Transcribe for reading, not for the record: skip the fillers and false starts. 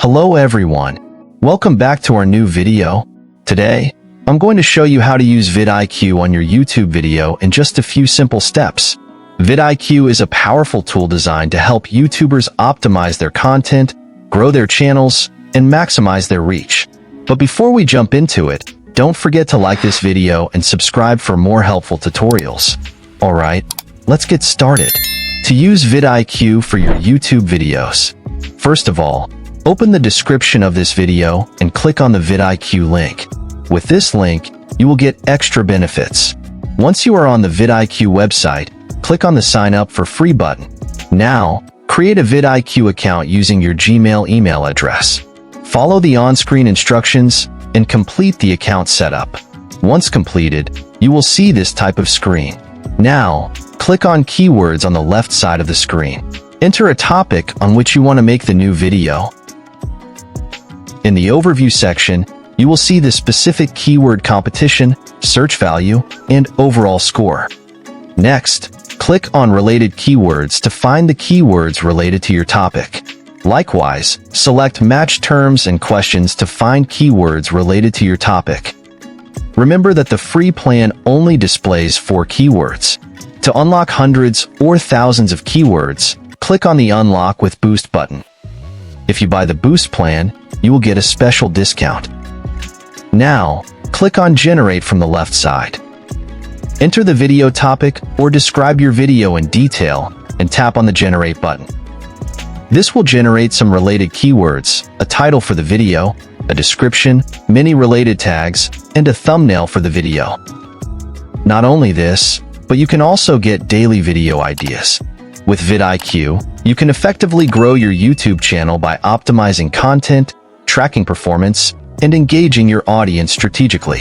Hello everyone. Welcome back to our new video. Today, I'm going to show you how to use vidIQ on your YouTube video in just a few simple steps. vidIQ is a powerful tool designed to help YouTubers optimize their content, grow their channels, and maximize their reach. But before we jump into it, don't forget to like this video and subscribe for more helpful tutorials. Alright, let's get started. To use vidIQ for your YouTube videos, first of all, open the description of this video and click on the vidIQ link. With this link, you will get extra benefits. Once you are on the vidIQ website, click on the Sign Up for Free button. Now, create a vidIQ account using your Gmail email address. Follow the on-screen instructions and complete the account setup. Once completed, you will see this type of screen. Now, click on Keywords on the left side of the screen. Enter a topic on which you want to make the new video. In the Overview section, you will see the specific keyword competition, search value, and overall score. Next, click on Related Keywords to find the keywords related to your topic. Likewise, select Match Terms and Questions to find keywords related to your topic. Remember that the free plan only displays 4 keywords. To unlock hundreds or thousands of keywords, click on the Unlock with Boost button. If you buy the Boost plan, you will get a special discount. Now, click on Generate from the left side. Enter the video topic or describe your video in detail and tap on the Generate button. This will generate some related keywords, a title for the video, a description, many related tags, and a thumbnail for the video. Not only this, but you can also get daily video ideas. With vidIQ, you can effectively grow your YouTube channel by optimizing content, tracking performance, and engaging your audience strategically.